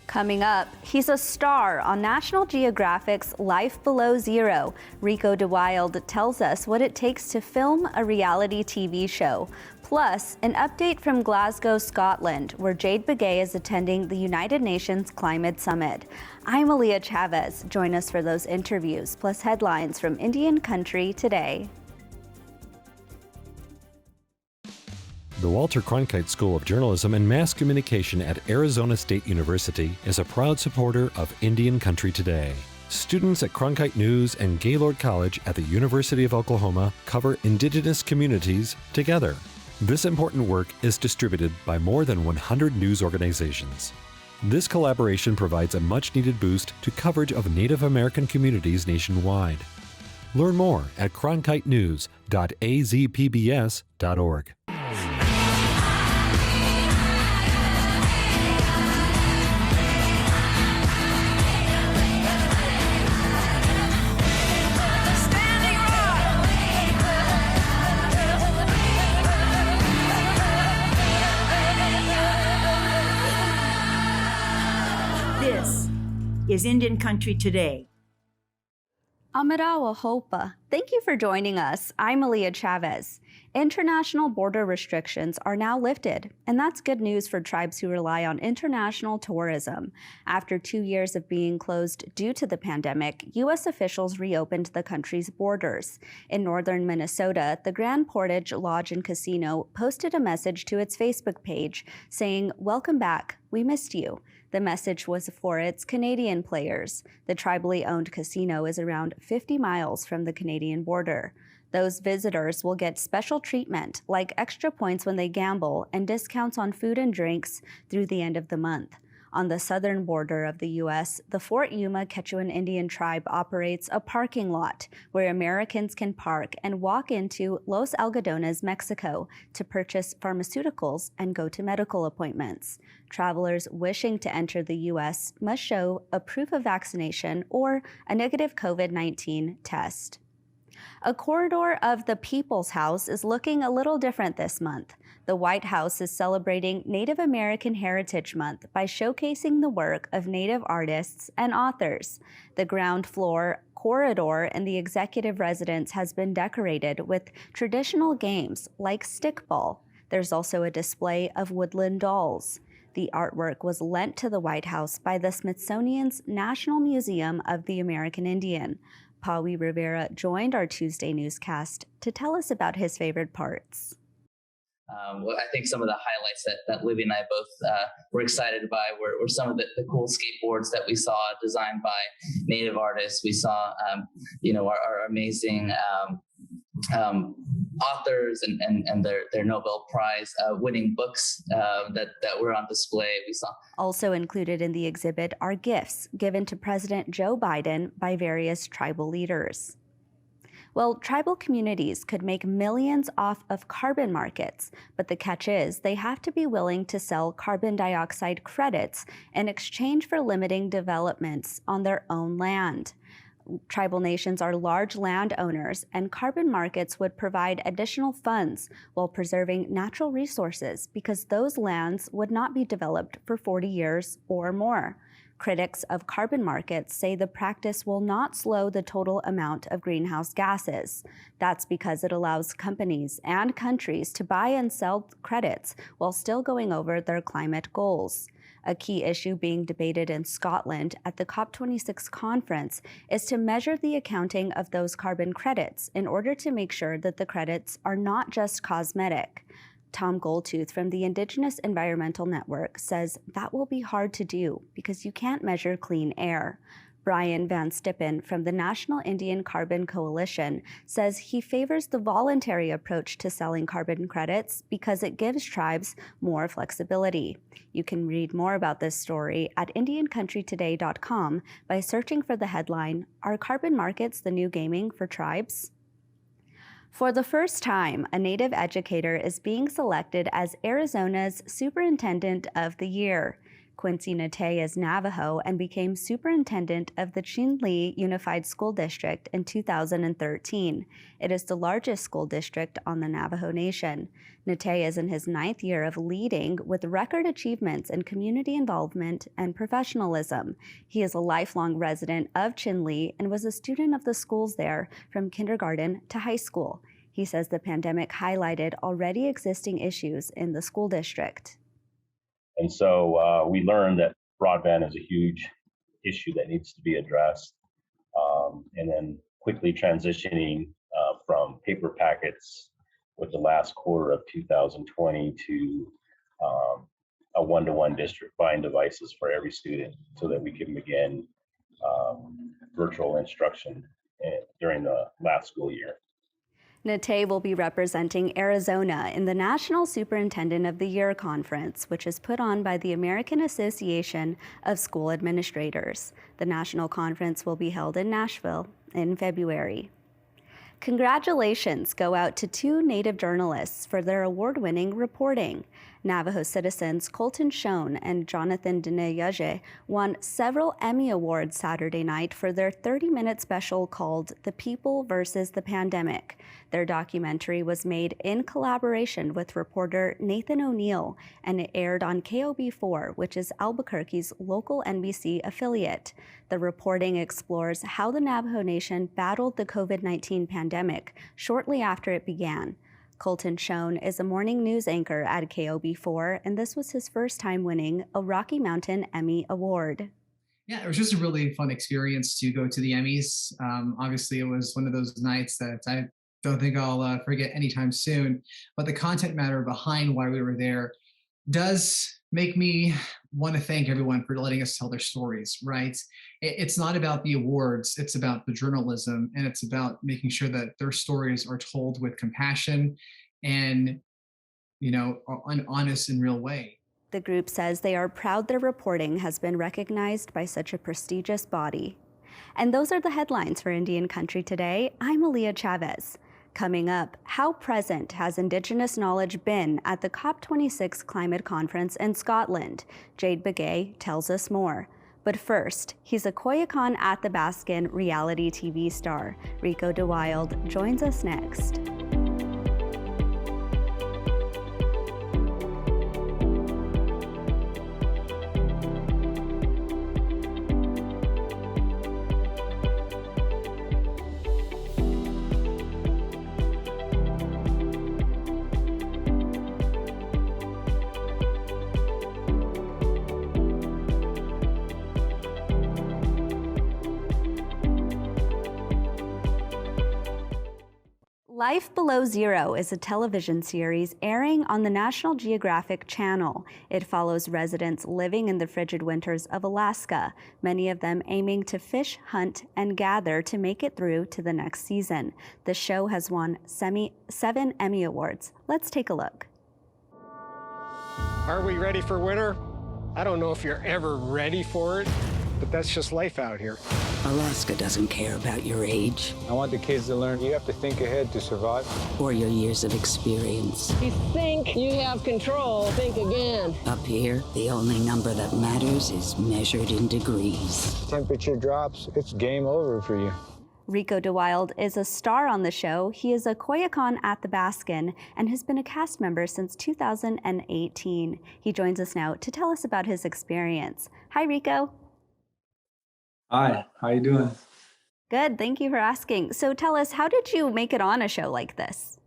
Coming up, he's a star on National Geographic's Life Below Zero. Ricko DeWilde tells us what it takes to film a reality TV show. Plus, an update from Glasgow, Scotland, where Jade Begay is attending the United Nations Climate Summit. I'm Aaliyah Chavez. Join us for those interviews, plus headlines from Indian Country Today. The Walter Cronkite School of Journalism and Mass Communication at Arizona State University is a proud supporter of Indian Country Today. Students at Cronkite News and Gaylord College at the University of Oklahoma cover indigenous communities together. This important work is distributed by more than 100 news organizations. This collaboration provides a much-needed boost to coverage of Native American communities nationwide. Learn more at cronkitenews.azpbs.org. This is Indian Country Today. Amarawa Hopa. Thank you for joining us. I'm Aaliyah Chavez. International border restrictions are now lifted, and that's good news for tribes who rely on international tourism. After 2 years of being closed due to the pandemic, U.S. officials reopened the country's borders. In northern Minnesota, the Grand Portage Lodge and Casino posted a message to its Facebook page saying, "Welcome back, we missed you." The message was for its Canadian players. The tribally owned casino is around 50 miles from the Canadian border. Those visitors will get special treatment, like extra points when they gamble and discounts on food and drinks through the end of the month. On the southern border of the U.S., the Fort Yuma Quechuan Indian tribe operates a parking lot where Americans can park and walk into Los Algodones, Mexico, to purchase pharmaceuticals and go to medical appointments. Travelers wishing to enter the U.S. must show a proof of vaccination or a negative COVID-19 test. A corridor of the People's House is looking a little different this month. The White House is celebrating Native American Heritage Month by showcasing the work of Native artists and authors. The ground floor corridor in the executive residence has been decorated with traditional games like stickball. There's also a display of woodland dolls. The artwork was lent to the White House by the Smithsonian's National Museum of the American Indian. Pawi Rivera joined our Tuesday newscast to tell us about his favorite parts. Well, I think some of the highlights that Libby and I both were excited by were some of the cool skateboards that we saw designed by Native artists. We saw, our amazing authors and their Nobel Prize winning books that were on display. We saw. Also included in the exhibit are gifts given to President Joe Biden by various tribal leaders. Well, tribal communities could make millions off of carbon markets, but the catch is they have to be willing to sell carbon dioxide credits in exchange for limiting developments on their own land. Tribal nations are large landowners, and carbon markets would provide additional funds while preserving natural resources because those lands would not be developed for 40 years or more. Critics of carbon markets say the practice will not slow the total amount of greenhouse gases. That's because it allows companies and countries to buy and sell credits while still going over their climate goals. A key issue being debated in Scotland at the COP26 conference is to measure the accounting of those carbon credits in order to make sure that the credits are not just cosmetic. Tom Goldtooth from the Indigenous Environmental Network says that will be hard to do because you can't measure clean air. Brian Van Stippen from the National Indian Carbon Coalition says he favors the voluntary approach to selling carbon credits because it gives tribes more flexibility. You can read more about this story at IndianCountryToday.com by searching for the headline, "Are Carbon Markets the New Gaming for Tribes?" For the first time, a Native educator is being selected as Arizona's Superintendent of the Year. Quincy Natey is Navajo and became superintendent of the Chinle Unified School District in 2013. It is the largest school district on the Navajo Nation. Natey is in his 9th year of leading with record achievements in community involvement and professionalism. He is a lifelong resident of Chinle and was a student of the schools there from kindergarten to high school. He says the pandemic highlighted already existing issues in the school district. And so we learned that broadband is a huge issue that needs to be addressed. And then quickly transitioning from paper packets with the last quarter of 2020 to a one-to-one district buying devices for every student so that we can begin virtual instruction during the last school year. Natey will be representing Arizona in the National Superintendent of the Year Conference, which is put on by the American Association of School Administrators. The national conference will be held in Nashville in February. Congratulations go out to 2 Native journalists for their award-winning reporting. Navajo citizens Colton Schoen and Jonathan Dene won several Emmy Awards Saturday night for their 30-minute special called The People versus the Pandemic. Their documentary was made in collaboration with reporter Nathan O'Neill, and it aired on KOB4, which is Albuquerque's local NBC affiliate. The reporting explores how the Navajo Nation battled the COVID-19 pandemic shortly after it began. Colton Schoen is a morning news anchor at KOB4, and this was his first time winning a Rocky Mountain Emmy Award. Yeah, it was just a really fun experience to go to the Emmys. Obviously, it was one of those nights that I don't think I'll forget anytime soon. But the content matter behind why we were there does make me want to thank everyone for letting us tell their stories, right? It's not about the awards, it's about the journalism, and it's about making sure that their stories are told with compassion and, an honest and real way. The group says they are proud their reporting has been recognized by such a prestigious body. And those are the headlines for Indian Country Today. I'm Aaliyah Chavez. Coming up, how present has Indigenous knowledge been at the COP26 climate conference in Scotland? Jade Begay tells us more. But first, he's a Koyukon at the Baskin reality TV star. Ricko DeWilde joins us next. Life Below Zero is a television series airing on the National Geographic Channel. It follows residents living in the frigid winters of Alaska, many of them aiming to fish, hunt, and gather to make it through to the next season. The show has won 7 Emmy Awards. Let's take a look. Are we ready for winter? I don't know if you're ever ready for it, but that's just life out here. Alaska doesn't care about your age. I want the kids to learn you have to think ahead to survive. Or your years of experience. You think you have control, think again. Up here, the only number that matters is measured in degrees. Temperature drops, it's game over for you. Ricko DeWilde is a star on the show. He is a Koyukon at the Baskin and has been a cast member since 2018. He joins us now to tell us about his experience. Hi, Ricko. Hi, how you doing? Good, thank you for asking. So tell us, how did you make it on a show like this?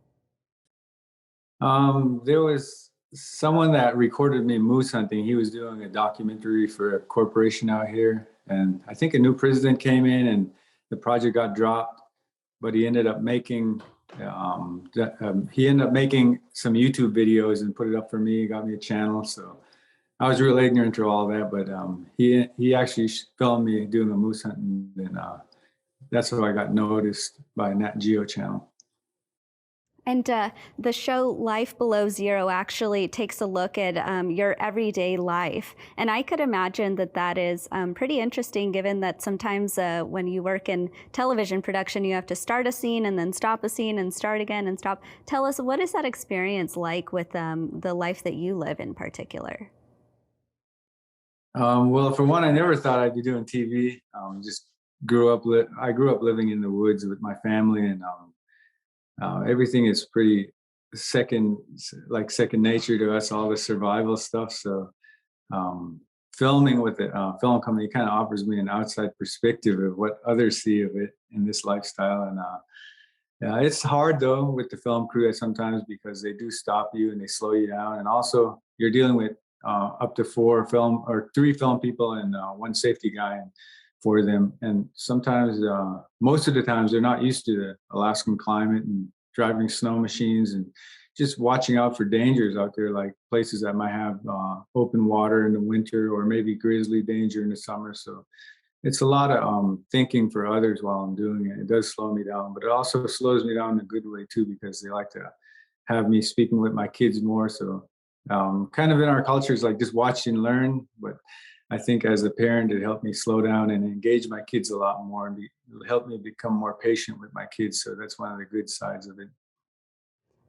There was someone that recorded me moose hunting. He was doing a documentary for a corporation out here. And I think a new president came in and the project got dropped, but he ended up making some YouTube videos and put it up for me, got me a channel. So I was real ignorant to all that, but he actually filmed me doing a moose hunting, and that's how I got noticed by Nat Geo channel. And the show Life Below Zero actually takes a look at your everyday life. And I could imagine that that is pretty interesting, given that sometimes when you work in television production, you have to start a scene and then stop a scene and start again and stop. Tell us, what is that experience like with the life that you live in particular? Well, for one, I never thought I'd be doing TV. Just I grew up living in the woods with my family, and everything is pretty second nature to us. All the survival stuff. So um, filming with the film company kind of offers me an outside perspective of what others see of it in this lifestyle. And yeah, it's hard though with the film crew sometimes because they do stop you and they slow you down. And also you're dealing with up to three film people and one safety guy for them. And sometimes, most of the times, they're not used to the Alaskan climate and driving snow machines and just watching out for dangers out there, like places that might have open water in the winter or maybe grizzly danger in the summer. So it's a lot of thinking for others while I'm doing it. It does slow me down, but it also slows me down in a good way too, because they like to have me speaking with my kids more. So kind of in our culture is like just watch and learn. But I think as a parent, it helped me slow down and engage my kids a lot more and help me become more patient with my kids. So that's one of the good sides of it.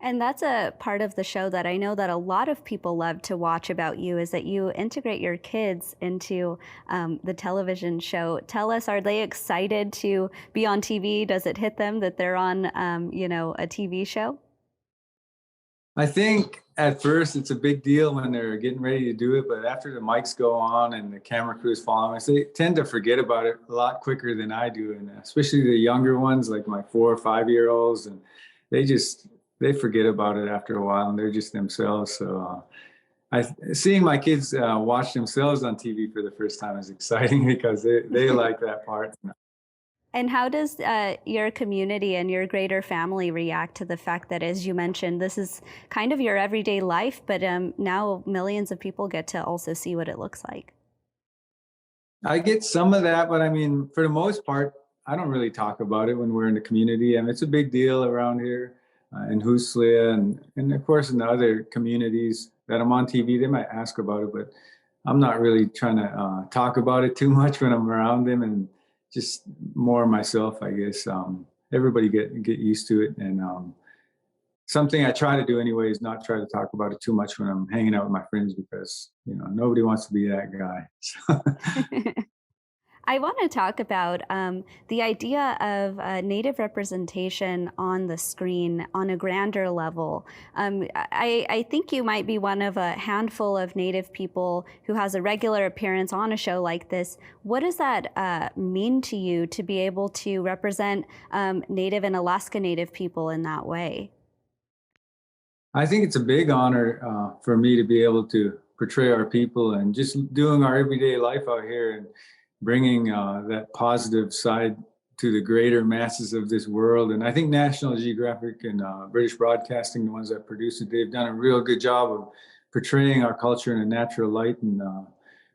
And that's a part of the show that I know that a lot of people love to watch about you, is that you integrate your kids into the television show. Tell us, are they excited to be on TV? Does it hit them that they're on, a TV show? I think at first it's a big deal when they're getting ready to do it, but after the mics go on and the camera crew is following us, they tend to forget about it a lot quicker than I do. And especially the younger ones, like my 4 or 5-year-olds, and they forget about it after a while and they're just themselves. So seeing my kids watch themselves on TV for the first time is exciting because they like that part. And how does your community and your greater family react to the fact that, as you mentioned, this is kind of your everyday life, but now millions of people get to also see what it looks like? I get some of that, but I mean, for the most part, I don't really talk about it when we're in the community. I mean, it's a big deal around here in Huslia and of course in the other communities that I'm on TV, they might ask about it, but I'm not really trying to talk about it too much when I'm around them, and just more myself, I guess. Everybody get used to it. And something I try to do anyway is not try to talk about it too much when I'm hanging out with my friends, because, nobody wants to be that guy. I want to talk about the idea of Native representation on the screen on a grander level. I think you might be one of a handful of Native people who has a regular appearance on a show like this. What does that mean to you to be able to represent Native and Alaska Native people in that way? I think it's a big honor for me to be able to portray our people and just doing our everyday life out here and bringing that positive side to the greater masses of this world. And I think National Geographic and British Broadcasting, the ones that produce it, they've done a real good job of portraying our culture in a natural light and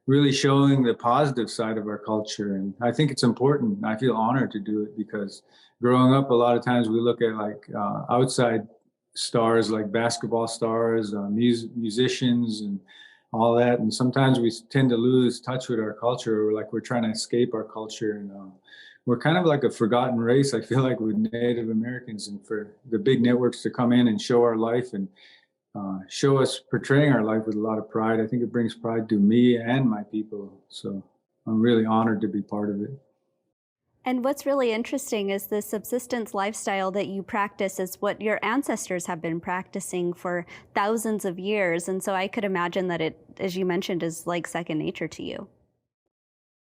really showing the positive side of our culture. And I think it's important. I feel honored to do it because growing up, a lot of times we look at like outside stars, like basketball stars, musicians, and all that. And sometimes we tend to lose touch with our culture, or like we're trying to escape our culture. And we're kind of like a forgotten race, I feel like, with Native Americans. And for the big networks to come in and show our life and show us portraying our life with a lot of pride, I think it brings pride to me and my people. So I'm really honored to be part of it. And what's really interesting is the subsistence lifestyle that you practice is what your ancestors have been practicing for thousands of years. And so I could imagine that it, as you mentioned, is like second nature to you.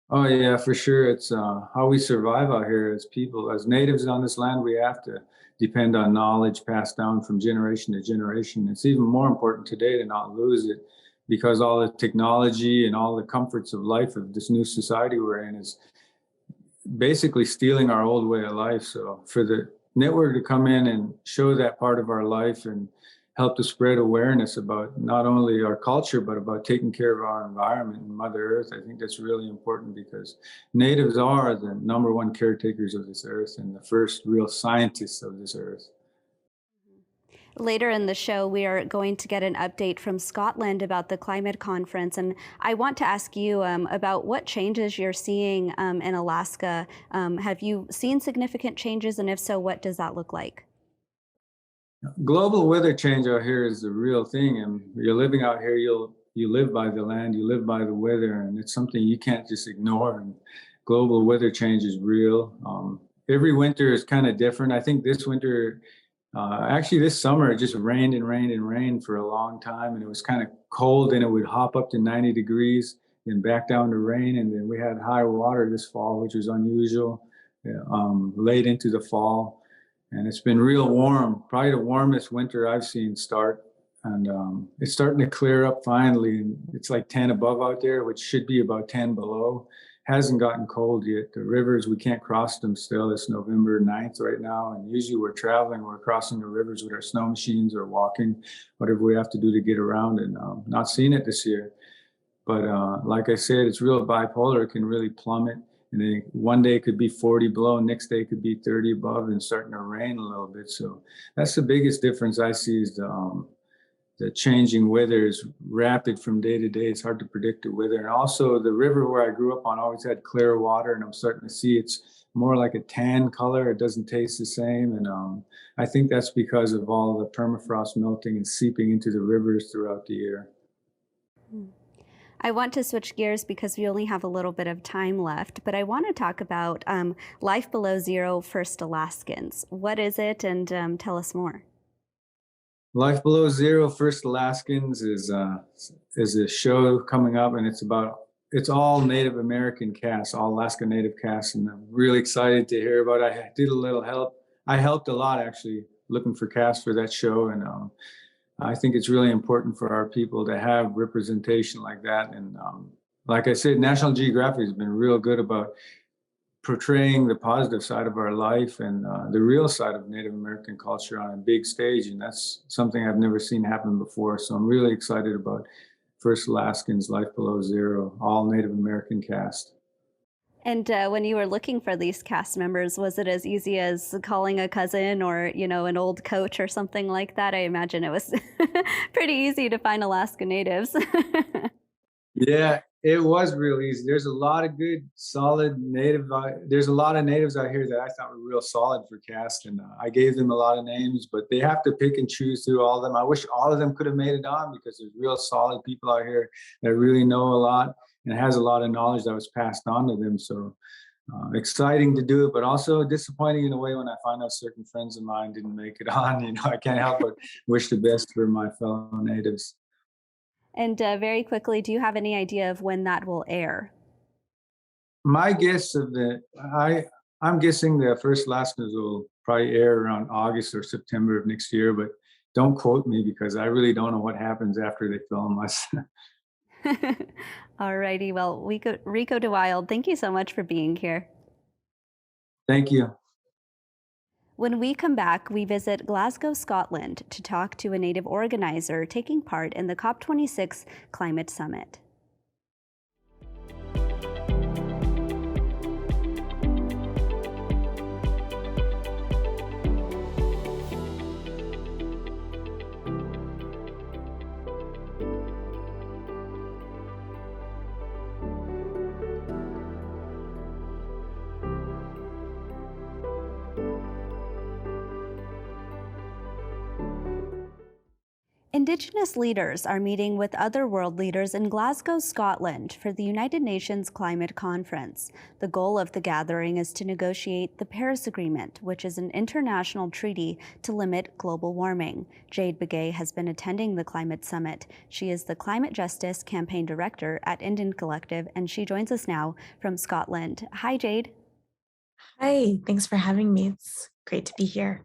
Oh yeah, for sure. It's how we survive out here as people, as natives on this land. We have to depend on knowledge passed down from generation to generation. It's even more important today to not lose it, because all the technology and all the comforts of life of this new society we're in is basically stealing our old way of life. So for the network to come in and show that part of our life and help to spread awareness about not only our culture, but about taking care of our environment and Mother Earth, I think that's really important, because natives are the #1 caretakers of this earth and the first real scientists of this earth. Later in the show, we are going to get an update from Scotland about the climate conference. And I want to ask you about what changes you're seeing in Alaska. Have you seen significant changes? And if so, what does that look like? Global weather change out here is the real thing. And you're living out here, you'll you live by the land, you live by the weather, and it's something you can't just ignore. And global weather change is real. Every winter is kind of different. I think this winter, actually this summer, it just rained and rained and rained for a long time, and it was kind of cold, and it would hop up to 90 degrees and back down to rain. And then we had high water this fall, which was unusual, late into the fall. And it's been real warm, probably the warmest winter I've seen start. And it's starting to clear up finally. And it's like 10 above out there, which should be about 10 below. Hasn't gotten cold yet. The rivers, we can't cross them still. It's November 9th right now. And usually we're traveling, we're crossing the rivers with our snow machines or walking, whatever we have to do to get around. And not seeing it this year. But like I said, it's real bipolar. It can really plummet. And then one day it could be 40 below, next day it could be 30 above and starting to rain a little bit. So that's the biggest difference I see is the changing weather is rapid from day to day. It's hard to predict the weather. And also the river where I grew up on always had clear water, and I'm starting to see it's more like a tan color. It doesn't taste the same. And I think that's because of all the permafrost melting and seeping into the rivers throughout the year. I want to switch gears because we only have a little bit of time left, but I want to talk about Life Below Zero First Alaskans. What is it, and tell us more. Life Below Zero First Alaskans is a show coming up, and it's all Native American casts, all Alaska Native casts, and I'm really excited to hear about it. I did a little help. I helped a lot actually looking for casts for that show, and I think it's really important for our people to have representation like that. And like I said, National Geographic has been real good about portraying the positive side of our life and the real side of Native American culture on a big stage. And that's something I've never seen happen before. So I'm really excited about First Alaskans, Life Below Zero, all Native American cast. And when you were looking for these cast members, was it as easy as calling a cousin or, an old coach or something like that? I imagine it was pretty easy to find Alaska Natives. Yeah, it was real easy. There's a lot of good, solid there's a lot of natives out here that I thought were real solid for cast. And I gave them a lot of names, but they have to pick and choose through all of them. I wish all of them could have made it on because there's real solid people out here that really know a lot and has a lot of knowledge that was passed on to them. So exciting to do it, but also disappointing in a way when I find out certain friends of mine didn't make it on. I can't help but wish the best for my fellow natives. And very quickly, do you have any idea of when that will air? My guess I'm guessing the First Alaskans will probably air around August or September of next year, but don't quote me because I really don't know what happens after they film us. All righty. Well, Ricko DeWilde, thank you so much for being here. Thank you. When we come back, we visit Glasgow, Scotland to talk to a Native organizer taking part in the COP26 Climate Summit. Indigenous leaders are meeting with other world leaders in Glasgow, Scotland for the United Nations Climate Conference. The goal of the gathering is to negotiate the Paris Agreement, which is an international treaty to limit global warming. Jade Begay has been attending the climate summit. She is the Climate Justice Campaign Director at Indian Collective, and she joins us now from Scotland. Hi, Jade. Hi, thanks for having me. It's great to be here.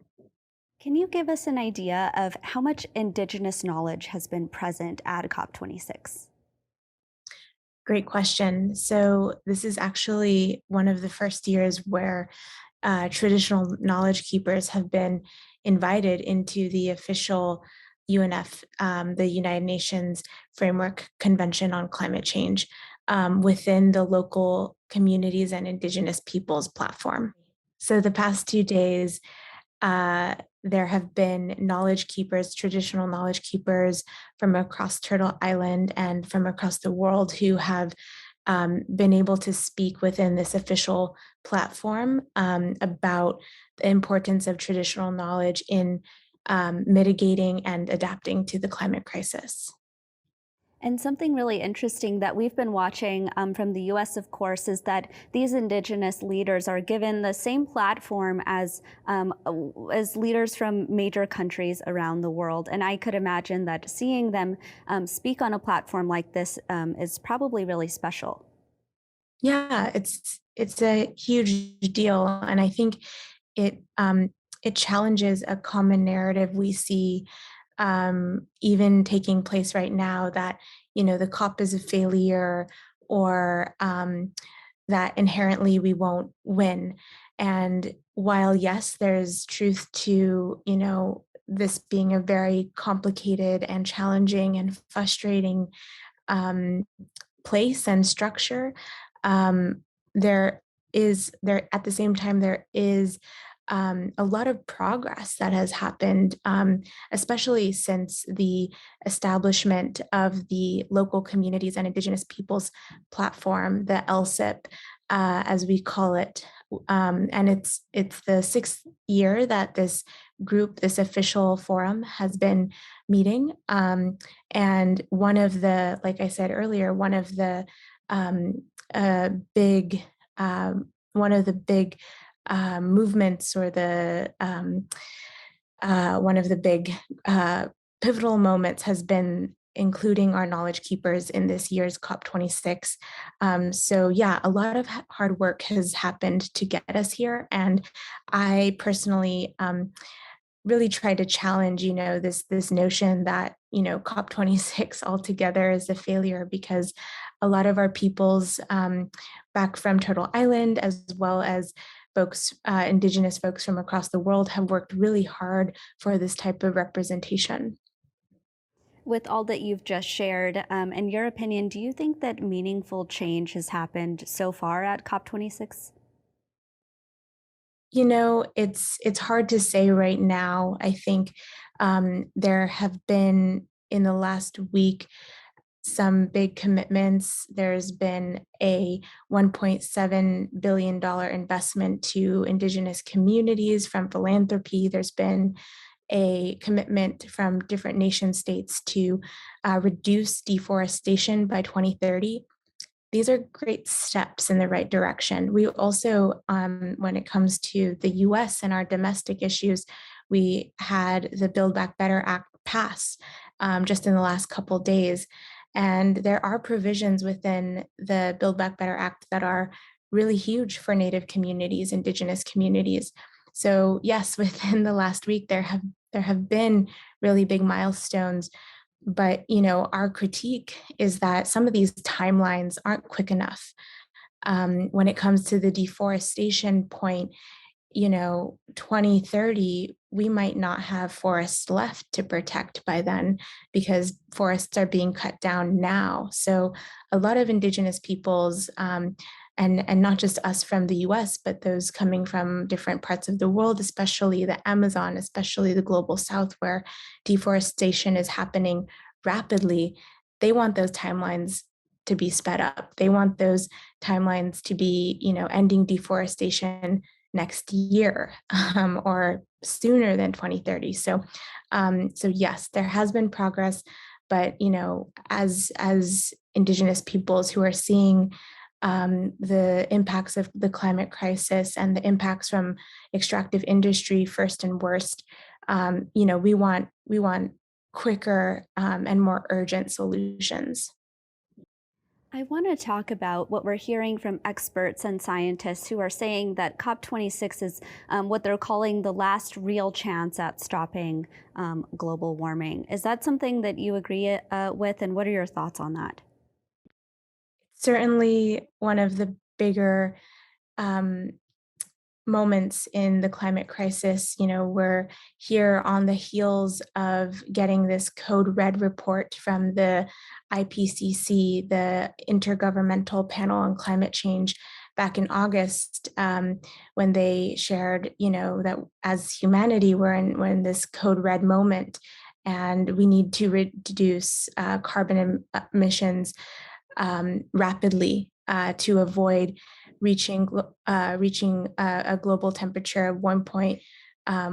Can you give us an idea of how much Indigenous knowledge has been present at COP26? Great question. So this is actually one of the first years where traditional knowledge keepers have been invited into the official UNF, the United Nations Framework Convention on Climate Change, within the local communities and Indigenous peoples platform. So the past 2 days, there have been knowledge keepers, traditional knowledge keepers from across Turtle Island and from across the world who have been able to speak within this official platform about the importance of traditional knowledge in mitigating and adapting to the climate crisis. And something really interesting that we've been watching from the US, of course, is that these Indigenous leaders are given the same platform as leaders from major countries around the world. And I could imagine that seeing them speak on a platform like this is probably really special. Yeah, it's a huge deal, and I think it challenges a common narrative we see even taking place right now, that the COP is a failure, or that inherently we won't win. And while yes, there's truth to this being a very complicated and challenging and frustrating um, place and structure, um, there at the same time there is a lot of progress that has happened, especially since the establishment of the local communities and Indigenous peoples platform, the LSIP, as we call it. And it's the sixth year that this group, this official forum, has been meeting. And one of the, like I said earlier, um, big one of the big movements, or one of the big pivotal moments, has been including our knowledge keepers in this year's COP26. So yeah, a lot of hard work has happened to get us here. And I personally really try to challenge, this notion that, COP26 altogether is a failure, because a lot of our peoples back from Turtle Island, as well as folks, Indigenous folks from across the world, have worked really hard for this type of representation. With all that you've just shared, in your opinion, do you think that meaningful change has happened so far at COP26? It's hard to say right now. I think there have been, in the last week, some big commitments. There's been a $1.7 billion investment to Indigenous communities from philanthropy. There's been a commitment from different nation states to reduce deforestation by 2030. These are great steps in the right direction. We also, when it comes to the US and our domestic issues, we had the Build Back Better Act pass just in the last couple days. And there are provisions within the Build Back Better Act that are really huge for Native communities, Indigenous communities. So yes, within the last week, there have been really big milestones. But our critique is that some of these timelines aren't quick enough. When it comes to the deforestation point, 2030, we might not have forests left to protect by then, because forests are being cut down now. So a lot of Indigenous peoples, and not just us from the US, but those coming from different parts of the world, especially the Amazon, especially the global South, where deforestation is happening rapidly, they want those timelines to be sped up. They want those timelines to be, ending deforestation next year, or sooner than 2030. So yes, there has been progress, but as Indigenous peoples who are seeing the impacts of the climate crisis and the impacts from extractive industry first and worst, we want quicker and more urgent solutions. I want to talk about what we're hearing from experts and scientists who are saying that COP26 is what they're calling the last real chance at stopping global warming. Is that something that you agree with, and what are your thoughts on that? Certainly one of the bigger um, moments in the climate crisis. We're here on the heels of getting this Code Red report from the IPCC, the Intergovernmental Panel on Climate Change, back in August, when they shared, that as humanity, we're in this Code Red moment, and we need to reduce carbon emissions rapidly to avoid reaching a global temperature of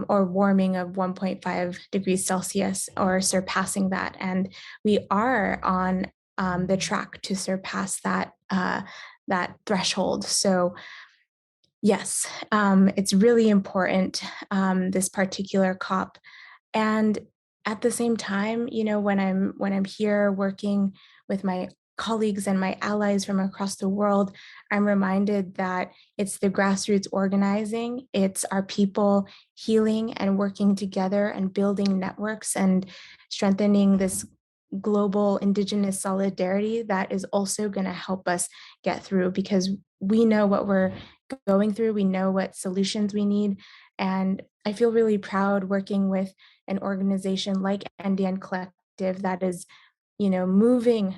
or warming of 1.5 degrees Celsius, or surpassing that. And we are on the track to surpass that threshold. So yes, it's really important, this particular COP. And at the same time, when I'm here working with my colleagues and my allies from across the world, I'm reminded that it's the grassroots organizing, it's our people healing and working together and building networks and strengthening this global Indigenous solidarity that is also going to help us get through, because we know what we're going through, we know what solutions we need. And I feel really proud working with an organization like Andean Collective that is, moving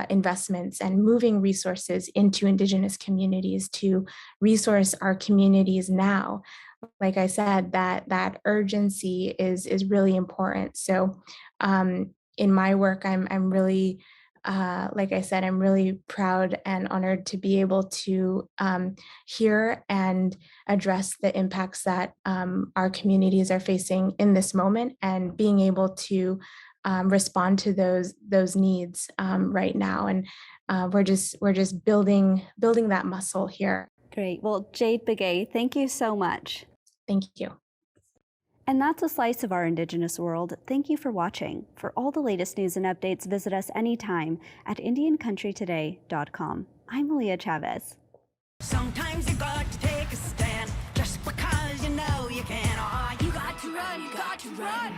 investments and moving resources into Indigenous communities to resource our communities now. Like I said, that urgency is really important. So in my work, I'm really, like I said, I'm really proud and honored to be able to hear and address the impacts that our communities are facing in this moment, and being able to respond to those needs right now. And we're just building that muscle here. Great. Well, Jade Begay, thank you so much. Thank you. And that's a slice of our Indigenous world. Thank you for watching. For all the latest news and updates, visit us anytime at IndianCountryToday.com. I'm Malia Chavez. Sometimes you got to take a stand just because you know you can. Oh, you got to run, you got to run.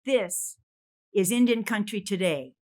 This is Indian Country Today.